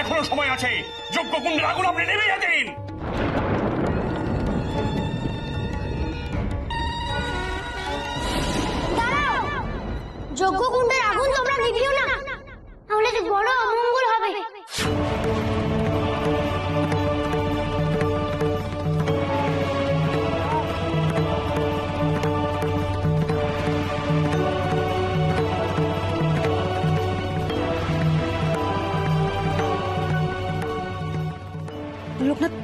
এখনো সময় আছে। যজ্ঞকুণ্ডের আগুন আপনি নিভিয়ে দিন। যজ্ঞকুণ্ডের আগুন তোমরা নিভিও না, তাহলে যে বড় অমঙ্গল হবে। লোকনাথ,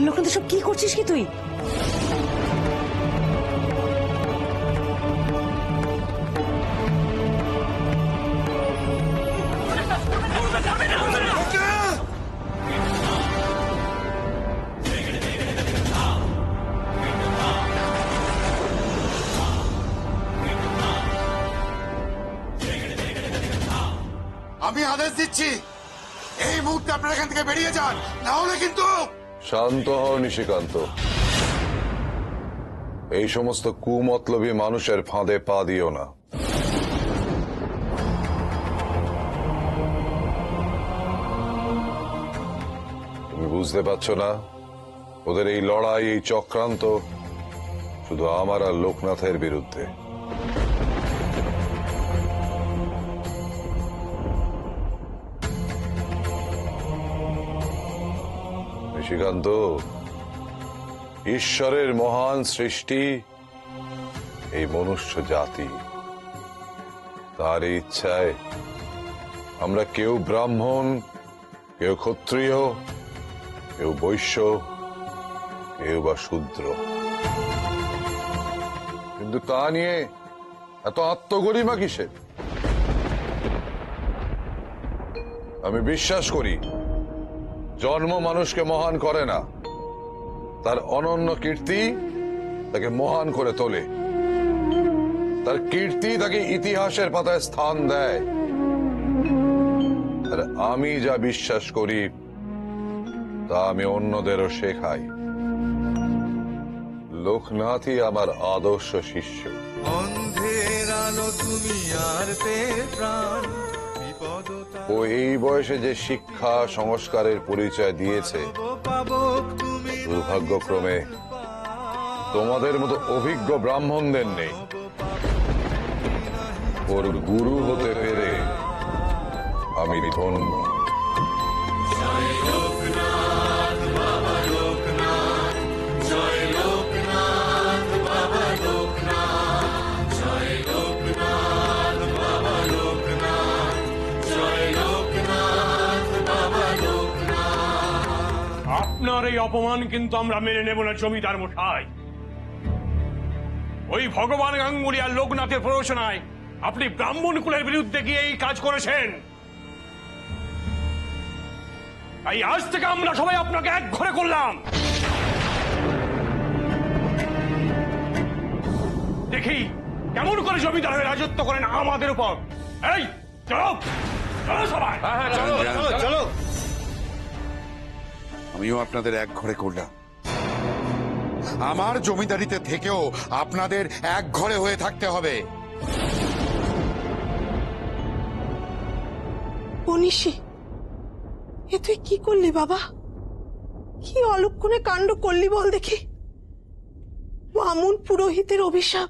লোকনাথ সব কি করছিস কি তুই? আমি আদেশ দিচ্ছি, এই মুহূর্তে আপনারা এখান থেকে বেরিয়ে যান, না হলে কিন্তু। শান্ত হও নিশিকান্ত। এই সমস্ত কুমতলবী মানুষের ফাঁদে পা দিও না। তুমি বুঝতে পারছো না, ওদের এই লড়াই, এই চক্রান্ত শুধু আমার আর লোকনাথের বিরুদ্ধে। নিশিকান্ত, ঈশ্বরের মহান সৃষ্টি এই মনুষ্য জাতি। তার ইচ্ছায় আমরা কেউ ব্রাহ্মণ, কেউ ক্ষত্রিয়, কেউ বৈশ্য, কেউ বা শূদ্র। কিন্তু তা নিয়ে এত আত্মগরিমা কিসের? আমি বিশ্বাস করি জন্ম মানুষকে মহান করে না, তার অনন্য কীর্তি তাকে মহান করে তোলে। তার কীর্তি তাকে ইতিহাসের পাতায় স্থান দেয়। আর আমি যা বিশ্বাস করি তা আমি অন্যদেরও শেখাই। লোকনাথই আমার আদর্শ শিষ্য। ও এই বয়সে যে শিক্ষা সংস্কারের পরিচয় দিয়েছে, দুর্ভাগ্যক্রমে তোমাদের মতো অভিজ্ঞ ব্রাহ্মণদের নেই। ওর গুরু হতে পেরে আমি ধন্য। আপনার এই অপমান কিন্তু আমরা মেনে নেব না জমিদার মশাই। ওই ভগবান গাঙ্গুলি আর লোকনাথের প্ররোচনায় আপনি ব্রাহ্মণ কুলের বিরুদ্ধে গিয়ে এই কাজ করেছেন। তাই আজ থেকে আমরা সবাই আপনাকে এক ঘরে করলাম। দেখি কেমন করে জমিদার হয়ে রাজত্ব করেন আমাদের উপর। এই চলো চলো সবাই, চলো। আমিও আপনাদের এক ঘরে করলাম। আমার জমিদারিতে থেকেও আপনাদের এক ঘরে হয়ে থাকতে হবে। মনীষী, এ তুই কি করলি বাবা? কি অলক্ষণে কাণ্ড করলি বল দেখি। বামুন পুরোহিতের অভিশাপ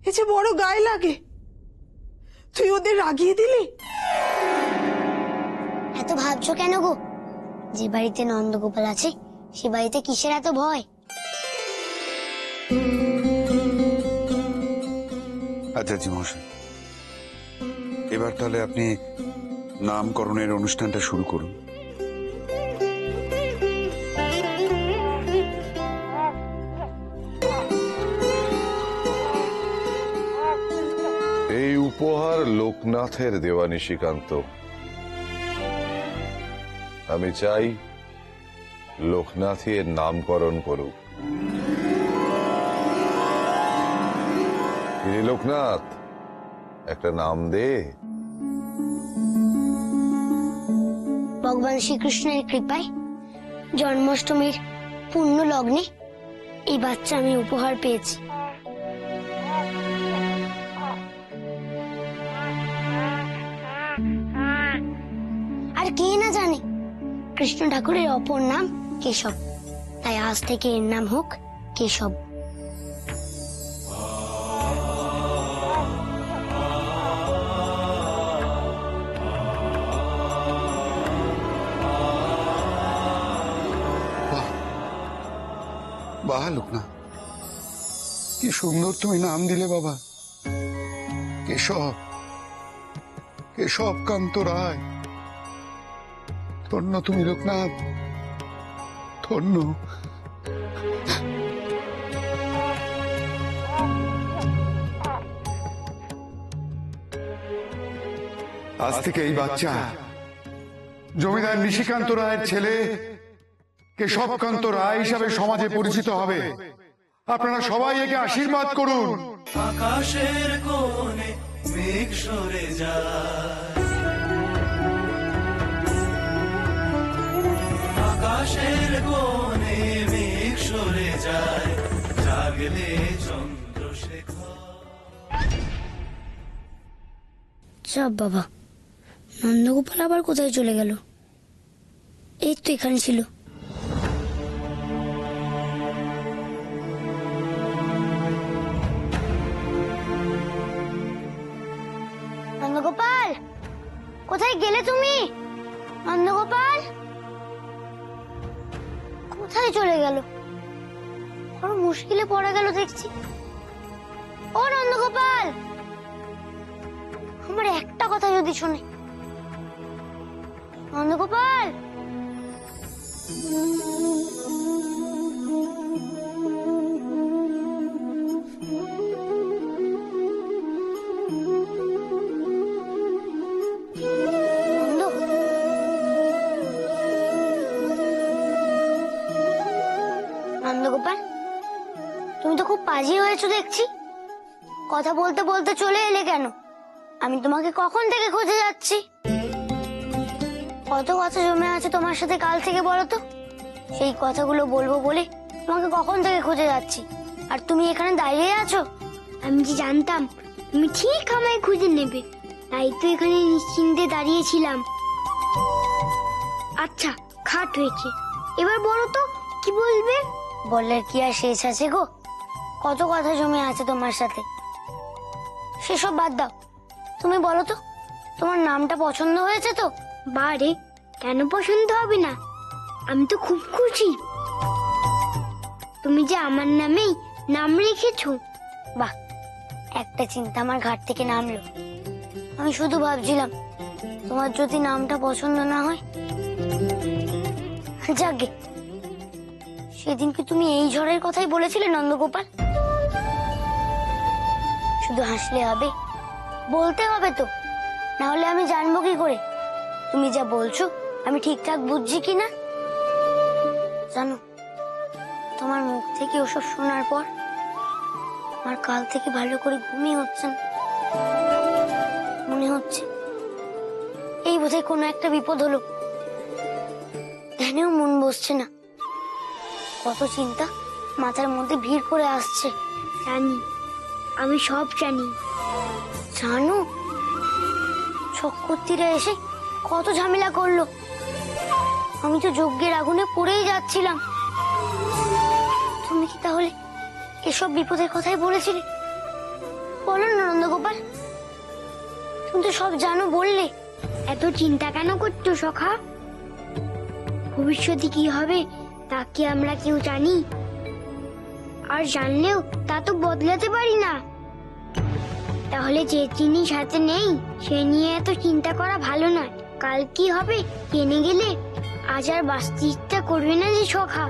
এ যে বড় গায়ে লাগে। তুই ওদের রাগিয়ে দিলি। এত ভাবছো কেন গো? যে বাড়িতে নন্দগোপাল আছে সে বাড়িতে কিসের এত ভয়? আচ্ছা জি মহাশয়, এবার তাহলে আপনি নামকরণের অনুষ্ঠানটা শুরু করুন। এই উপহার লোকনাথের দেওয়া নিশিকান্ত। আমি চাই লোকনাথই এর নামকরণ করুক। লোকনাথ, একটা নাম দে। ভগবান শ্রীকৃষ্ণের কৃপায় জন্মাষ্টমীর পূর্ণ লগ্নে এই বাচ্চা আমি উপহার পেয়েছি। আর কে কে না জানে কৃষ্ণ ঠাকুরের অপর নাম কেশব, তাই আজ থেকে এর নাম হোক কেশব। বাহ লোকনাথ, কি সুন্দর তুমি নাম দিলে বাবা। কেশব, কেশবকান্ত রায়। ধন্য তুমি লোকনাথ, ধন্য। আজ থেকে এই বাচ্চা জমিদার নিশিকান্ত রায়ের ছেলে কেশবকান্ত রায় হিসাবে সমাজে পরিচিত হবে। আপনারা সবাই একে আশীর্বাদ করুন। আকাশের কোণে মেঘ সরে যায়, আকাশের কোণে মেঘ সরে যায়, জাগলে চন্দ্রশেখর। সব বাবা, নন্দগোপাল আবার কোথায় চলে গেল? এই তো এখানে ছিল। নন্দগোপাল, কোথায় গেলে তুমি? নন্দগোপাল কোথায় চলে গেল? বড় মুশকিলে পড়ে গেল দেখছি। ও নন্দগোপাল, আমার একটা কথা যদি শোনে। নন্দগোপাল, নন্দগোপাল, তুমি তো খুব পাজি হয়েছো দেখছি। কথা বলতে বলতে চলে এলে কেন? আমি তোমাকে কখন থেকে খুঁজে যাচ্ছি। কত কথা জমে আছে তোমার সাথে কাল থেকে, বলো তো? সেই কথাগুলো বলবো বলে তোমাকে কখন থেকে খুঁজে যাচ্ছি, আর তুমি এখানে দাঁড়িয়ে আছো। আমি যে জানতাম তুমি ঠিক আমায় খুঁজে নেবে, তাই তো এখানে নিশ্চিন্তে দাঁড়িয়েছিলাম। আচ্ছা, খাট হয়েছে, এবার বলো তো কি বলবে? বললে কি আর শেষ আছে গো? কত কথা জমে আছে তোমার সাথে, সেসব বাদ দাও। তুমি বলো তো, তোমার নামটা পছন্দ হয়েছে তো? বারে, কেন পছন্দ হবে না? আমি তো খুব খুশি। তুমি যে আমার নামেই নাম রেখেছো। বাহ, একটা চিন্তা আমার ঘাট থেকে নামলো। আমি শুধু ভাবছিলাম তোমার যদি নামটা পছন্দ না হয়। যাকে সেদিন কি তুমি এই ঝড়ের কথাই বলেছিলে নন্দগোপাল? শুধু হাসলে হবে? বলতে হবে তো, না হলে আমি জানবো কি করে তুমি যা বলছো আমি ঠিকঠাক বুঝছি কিনা? জানো, তোমার মুখ থেকে ওসব শোনার পর আমার কাল থেকে ভালো করে ঘুমই হচ্ছে না। মনে হচ্ছে এই বোধহয় কোনো একটা বিপদ হলো। ধ্যানেও মন বসছে না, কত চিন্তা মাথার মধ্যে ভিড় করে আসছে। জানি, আমি সব জানি। জানো, চক্রবর্তীরা এসে কত ঝামেলা করলো। আমি তো যজ্ঞের আগুনে পড়েই যাচ্ছিলাম। তুমি কি তাহলে এসব বিপদের কথাই বলেছিলে? বলো না নন্দগোপাল, তুমি তো সব জানো বললে। এত চিন্তা কেন করছো সখা? ভবিষ্যতে কি হবে তা কি আমরা কেউ জানি? আর জানলেও তা তো বদলাতে পারি না। তাহলে যে জিনিস হাতে নেই সে নিয়ে এত চিন্তা করা ভালো নয়। কাল কি হবে জেনে গেলে আজ আর বাঁচতে ইচ্ছা করবে না যে সখা।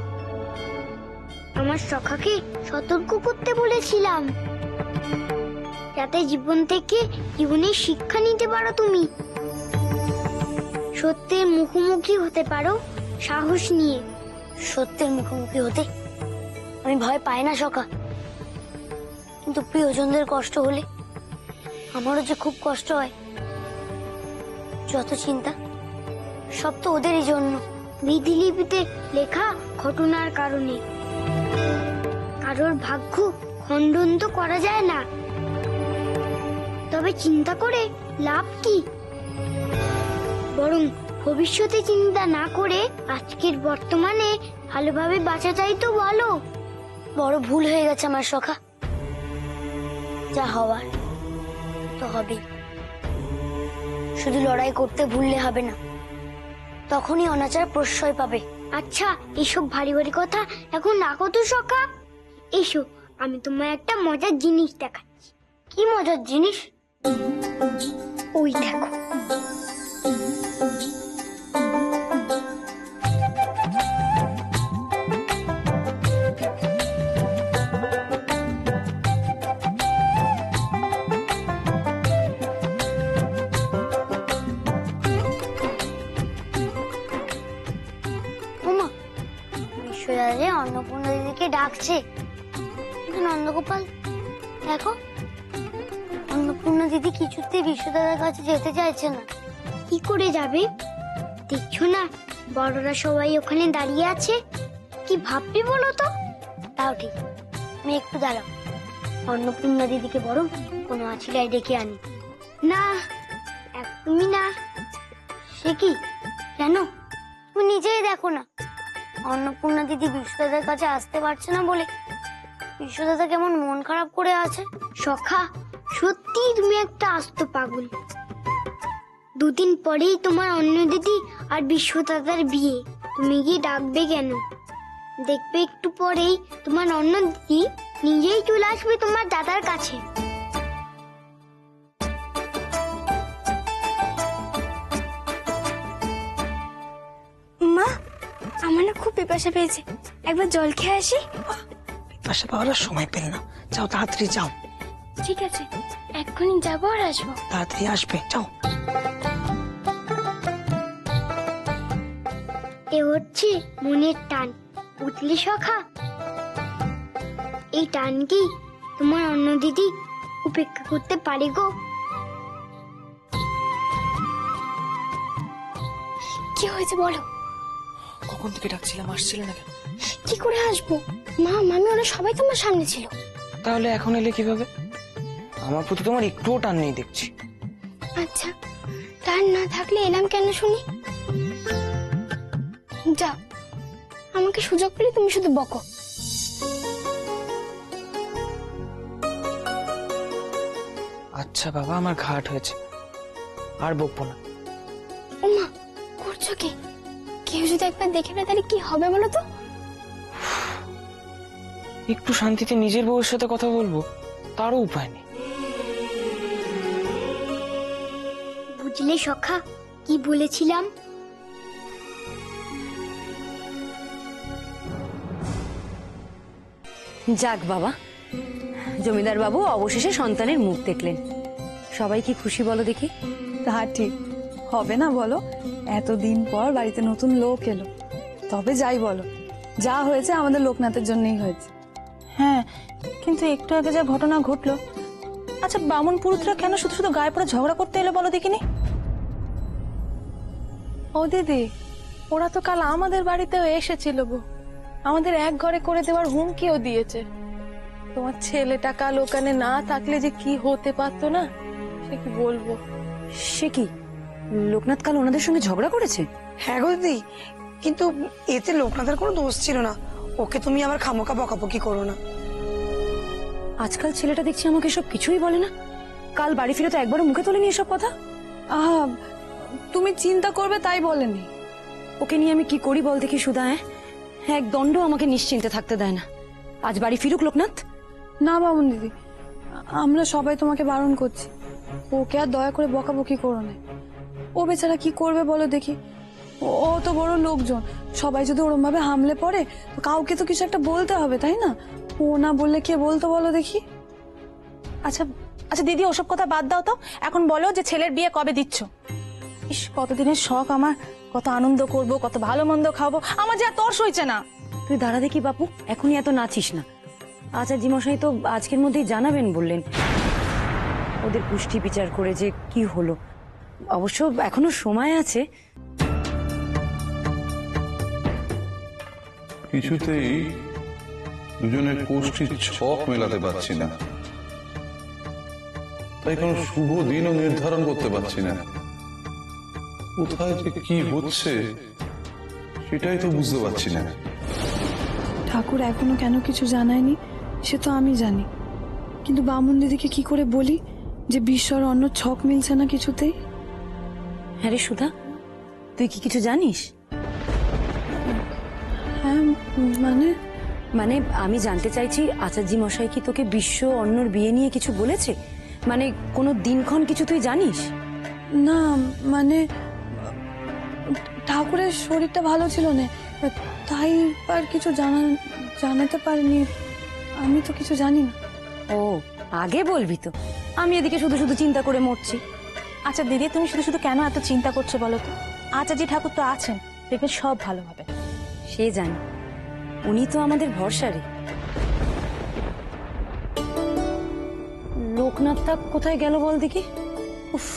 আমার সখাকে সতর্ক করতে বলেছিলাম, যাতে জীবন থেকে জীবনের শিক্ষা নিতে পারো তুমি। সত্যের মুখোমুখি হতে পারো সাহস নিয়ে। সত্যের মুখোমুখি হতে আমি ভয় পাই না সখা, কিন্তু প্রিয়জনদের কষ্ট হলে আমারও যে খুব কষ্ট হয়। যত চিন্তা সব তো ওদেরই জন্য। বিধিলিপিতে লেখা ঘটনার কারণে কারোর ভাগ্য খণ্ডন তো করা যায় না। তবে চিন্তা করে লাভ কি? বরং ভবিষ্যতে চিন্তা না করে আজকের বর্তমানে ভালোভাবে বাঁচাটাই তো ভালো। বড় ভুল হয়ে গেছে আমার সখা, যা হওয়ার তো হবে। শুধু লড়াই করতে ভুললে হবে না, তখনই অনাচার প্রশ্রয় পাবে। আচ্ছা, এসব ভারী ভারী কথা এখন রাখো তো সখা। এসো, আমি তোমায় একটা মজার জিনিস দেখাচ্ছি। কি মজার জিনিস? ওই দেখো। ওমা, বিশ্বরাজে অন্নপূর্ণা দিদিকে ডাকছে। কিন্তু নন্দগোপাল, দেখো, অন্নপূর্ণা দিদি কিছুতেই বিশ্বদাদার কাছে যেতে চাইছে না। কি করে যাবে? দেখছো না বড়রা সবাই ওখানে দাঁড়িয়ে আছে। কি ভাববি বলো তো? তাও ঠিক, আমি একটু দাঁড়াও, অন্নপূর্ণা দিদিকে বরং কোনো আছিলায় ডেকে আনি। না, একদমই না। সে কি? কেন? তুমি নিজেই দেখো না, অন্নপূর্ণা দিদি বিশ্বদাদার কাছে আসতে পারছে না বলে বিশ্বদাদা কেমন মন খারাপ করে আছে। সখা, সত্যি তুমি একটা আস্ত পাগল। দুদিন পরেই তোমার অন্য দিদি আর বিশ্বদাদার বিয়ে, তুমি কি ডাকবে কেন? দেখবে একটু পরেই তোমার অন্য দিদি নিজেই চলে আসবে তোমার দাদার কাছে। মা, আমার না খুব পিপাসা পেয়েছে, একবার জল খেয়ে আসি। পাশে পাওয়ার সময় পেল না, যাও তাড়াতাড়ি যাও। ঠিক আছে, এক্ষুনি যাবো আর আসবো। তাড়াতাড়ি আসবে, যাও। এ হচ্ছে মনের টান, বুঝলি সখা? এই টান কি তোমার অন্য দিদি উপেক্ষা করতে পারে গো? কি হয়েছে বলো? কখন থেকে ডাকছিলাম, আসছিল না কেন? কি করে আসবো? মা, মামি ওরা সবাই তোমার সামনে ছিল। তাহলে এখন এলে কিভাবে? আমার প্রতি তোমার একটুও টান নেই দেখছি। আচ্ছা, টান না থাকলে এলাম কেন শুনি? যাও, আমাকে সুযোগ পেলে তুমি শুধু বকো। আচ্ছা বাবা, আমার ঘাট হয়েছে, আর বকবো না। ওমা, করছো কি? কেউ যদি একবার দেখে না তাহলে কি হবে বলো তো? একটু শান্তিতে নিজের বউয়ের সাথে কথা বলবো, তারও উপায় নেই। বুঝলে সখা, কি বলেছিলাম? যাক বাবা, জমিদার বাবু অবশেষে সন্তানের মুখ দেখলেন। সবাই কি খুশি বলো দেখি? তা ঠিক হবে না বলো? এতদিন পর বাড়িতে নতুন লোক এলো, তবে যাই বলো, যা হয়েছে আমাদের লোকনাথের জন্যই হয়েছে। হ্যাঁ, কিন্তু একটু আগে যা ঘটনা ঘটলো, আচ্ছা বামুন পুরুতরা কেন শুধু শুধু গায়ে পড়ে ঝগড়া করতে এলো বলো দেখিনি? ও দিদি, ওরা তো কাল আমাদের বাড়িতেও এসেছিল গো, আমাদের এক ঘরে করে দেওয়ার হুমকিও দিয়েছে। তোমার ছেলেটা কাল ওখানে না থাকলে যে কি হতে পারতো না, সে কি বলবো। সে কি, লোকনাথ কাল ওনাদের সঙ্গে ঝগড়া করেছে? হ্যাঁ গো দিদি, কিন্তু এতে লোকনাথের কোনো দোষ ছিল না। ওকে তুমি আবার খামোকা বকাবকি করো না। আজকাল ছেলেটা দেখছি আমাকে সব কিছুই বলে না। কাল বাড়ি ফিরে তো একবারও মুখে তোলেনি এসব কথা। আহা, তুমি চিন্তা করবে তাই বলেনি। ওকে নিয়ে আমি কি করি বল দেখি সুধা? এক দণ্ড আমাকে নিশ্চিন্তে থাকতে দেয় না। আজ বাড়ি ফিরুক লোকনাথ। না বাবুন দিদি, আমরা সবাই তোমাকে বারণ করছি, ওকে আর দয়া করে বকাবকি করো না। ও বেচারা কি করবে বলো দেখি? ও তো বড় লোকজন, সবাই যদি ওরম ভাবে হামলে পড়ে তো কাউকে তো কিছু একটা বলতে হবে, তাই না? ও না বললে কে বলতো বলো দেখি? আচ্ছা আচ্ছা দিদি, ওসব কথা বাদ দাও তো, এখন বলো যে ছেলের বিয়ে কবে দিচ্ছ? ইস, কতদিনের শখ আমার, কত আনন্দ করব, কত ভালো মন্দ খাবো, আমার যে আর তর সইছে না। তুই দাঁড়া দেখি বাপু, এখনই এত নাচিস না। আচার্য মশাই তো আজকের মধ্যেই জানাবেন বললেন, ওদের পুষ্টি বিচার করে যে কি হলো। অবশ্য এখনো সময় আছে। কিছুতেই দুজনের কোষ্ঠীর ছক মেলাতে পারছি না, তাই কোনো শুভ দিনও নির্ধারণ করতে পারছি না। কোথায় যে কি হচ্ছে সেটাই তো বুঝতে পারছি না। ঠাকুর এখনো কেন কিছু জানায়নি সে তো আমি জানি, কিন্তু বামুন দিদিকে কি করে বলি যে বিশ্বর অন্য ছক মিলছে না কিছুতেই? হ্যাঁ রে সুধা, তুই কি কিছু জানিস? হ্যাঁ মানে মানে আমি জানতে চাইছি আচার্য মশাই কি তোকে বিশ্ব অন্যর বিয়ে নিয়ে কিছু বলেছে? মানে কোনো দিনক্ষণ কিছু তুই জানিস? না মানে ঠাকুরের শরীরটা ভালো ছিল না, তাই আর কিছু জানাতে পারিনি। আমি তো কিছু জানি না। ও আগে বলবি তো, আমি এদিকে শুধু শুধু চিন্তা করে মরছি। আচ্ছা দিদি, তুমি শুধু শুধু কেন এত চিন্তা করছো বলো তো? আচার্য ঠাকুর তো আছেন, দেখবে সব ভালো হবে। সে জানি, উনি তো আমাদের ভরসা রে। লোকনাথটা কোথায় গেল বল দেখি? উফ,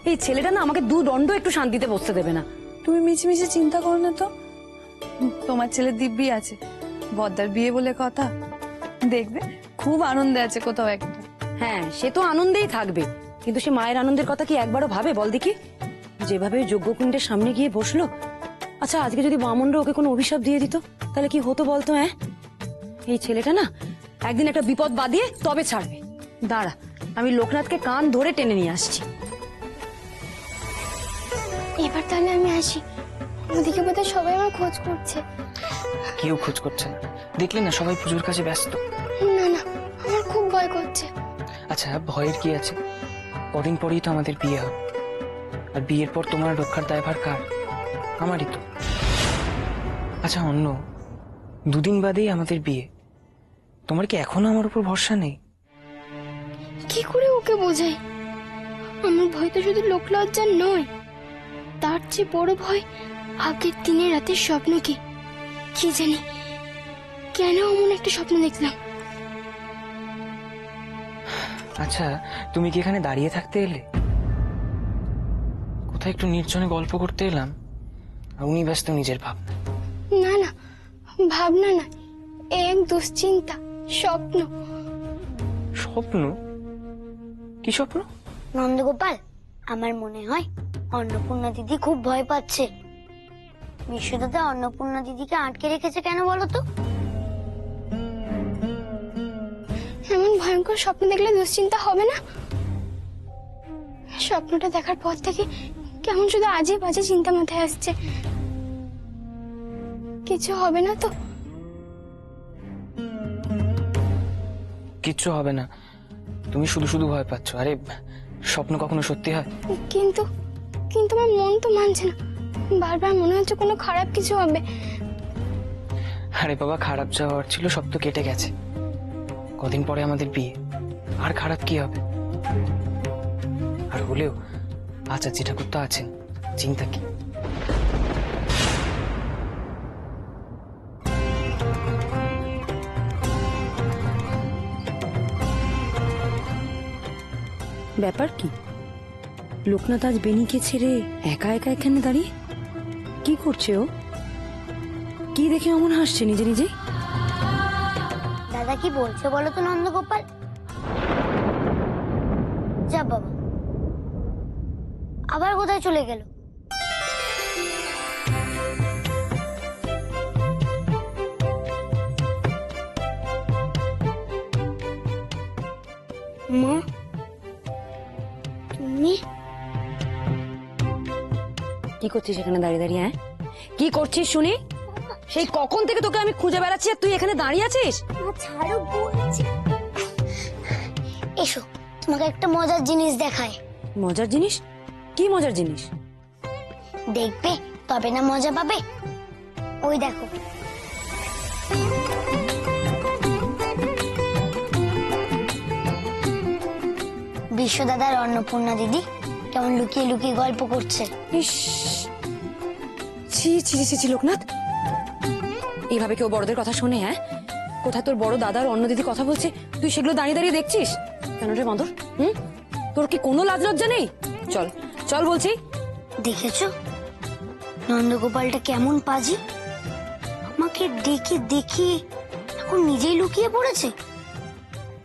এই ছেলেটা না আমাকে দু দণ্ড একটু শান্তিতে বসতে দেবে না। তুমি মিছিমিছি চিন্তা করো না তো, তোমার ছেলে দিব্যি আছে, বদ্দার বিয়ে বলে কথা, দেখবে খুব আনন্দে আছে কোথাও একটা। হ্যাঁ সে তো আনন্দেই থাকবে, কিন্তু সে মায়ের আনন্দের কথা কি একবারও ভাবে বল দেখি? যেভাবে যজ্ঞকুণ্ডের সামনে গিয়ে বসলো। আচ্ছা আজকে যদি বামনরা ওকে কোনো অভিশাপ দিয়ে দিত তাহলে কি হতো বলতো? হ্যাঁ এই ছেলেটা না একদিন একটা বিপদ বাদিয়ে তবে ছাড়বে। দাঁড়া, আমি লোকনাথকে কান ধরে টেনে নিয়ে আসছি। এবার তাহলে আমি আসি, ওদিকে বোধহয় সবাই আমার খোঁজ করছে। কেউ খোঁজ করছে না, দেখলে না সবাই পুজোর কাছে ব্যস্ত। না না, আমার খুব ভয় করছে। আচ্ছা ভয়ের কি আছে, কদিন পরেই তো আমাদের বিয়ে হবে, আর বিয়ের পর তোমার রক্ষার দায়ভার কার? আমারই তো। আচ্ছা অন্য, দুদিন বাদেই আমাদের বিয়ে, তোমার কি এখনো আমার উপর ভরসা নেই? কি করে ওকে বোঝাই? আমার ভয় তো শুধু লোকলজ্জার নয়, তার চেয়ে বড় ভয় আগের দিনের রাতের স্বপ্ন। কি জানি কেন এমন একটা স্বপ্ন দেখলাম। আচ্ছা তুমি কি এখানে দাঁড়িয়ে থাকতে এলে? কোথায় একটু নির্জনে গল্প করতে এলাম, আর উনি ব্যস্ত নিজের ভাবনা। না না, ভাবনা না, এক দুশ্চিন্তা, স্বপ্ন। স্বপ্ন? কি স্বপ্ন? নন্দগোপাল, আমার মনে হয় অন্নপূর্ণা দিদি খুব ভয় পাচ্ছে। বিশ্বদাদা অন্নপূর্ণা দিদিকে আটকে রেখেছে কেন বলো তো? এমন ভয়ঙ্কর স্বপ্ন দেখলে দুশ্চিন্তা হবে না? স্বপ্নটা দেখার পর থেকে কেমন শুধু আজে বাজে চিন্তা মাথায় আসছে। কিছু হবে না তো? কিচ্ছু হবে না, তুমি শুধু শুধু ভয় পাচ্ছ। আরে স্বপ্ন কখনো সত্যি হয়? কিন্তু কিন্তু আমার মন তো মানছে না, বারবার মনে হচ্ছে কোনো খারাপ কিছু হবে। আরে বাবা, খারাপ যা হওয়ার ছিল সব তো কেটে গেছে, কদিন পরে আমাদের বিয়ে, আর খারাপ কি হবে? আর হলেও আচার্য ঠাকুর তো আছেন, চিন্তা কি? ব্যাপার কি? লোকনাথ আজ বেনিকে ছেড়ে একা একা এখানে দাঁড়িয়ে কি করছে? ও কি দেখে এমন হাসছে নিজে নিজেই? দাদা কি বলছে বলো তো নন্দগোপাল? যা বাবা, আবার কোথায় চলে গেল? মা, তুমি কি করছিস এখানে দাঁড়িয়ে দাঁড়িয়ে? হ্যাঁ কি করছিস শুনি? সেই কখন থেকে তোকে আমি খুঁজে বেড়াচ্ছি আর তুই এখানে দাঁড়িয়ে আছিস? ছাড়ো বলছি। এসো, তোমাকে একটা মজার জিনিস দেখায়। মজার জিনিস? কি মজার জিনিস? দেখবে তবে না মজা পাবে। ওই দেখো। বিশ্বদাদার অন্নপূর্ণা দিদি কেমন লুকিয়ে লুকিয়ে গল্প করছে। ইস, ছি ছি ছি ছি লোকনাথ, এইভাবে কেউ বড়দের কথা শোনে? হ্যাঁ কোথায় তোর বড় দাদার অন্য দিদি কথা বলছে, তুই সেগুলো দাঁড়িয়ে দাঁড়িয়ে দেখছিস কেন রে বাঁদর? তোর কি কোনো লাজ লজ্জা নেই? চল চল বলছি। দেখেছো নন্দগোপালটা কেমন পাজি, আমাকে ডেকে দেখে এখন নিজেই লুকিয়ে পড়েছে।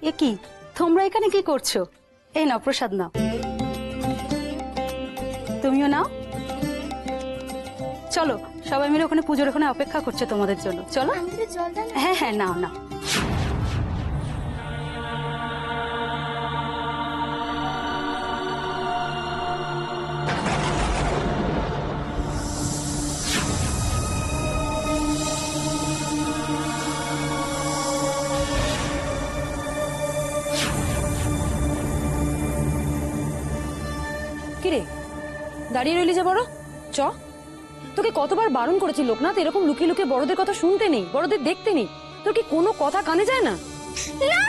এ কি, তোমরা এখানে কি করছো? এই নাও প্রসাদ নাও, তুমিও নাও। চলো সবাই মিলে ওখানে পুজোর ওখানে অপেক্ষা করছে তোমাদের জন্য, চলো। হ্যাঁ হ্যাঁ, নাও নাও। কিরে দাঁড়িয়ে রইলি যে বড়, চ। তোকে কতবার বারণ করেছি লোকনাথ, এরকম লুকিয়ে লুকিয়ে বড়দের কথা শুনতে নেই, বড়দের দেখতে নেই। তোর কি কোনো কথা কানে যায় না? না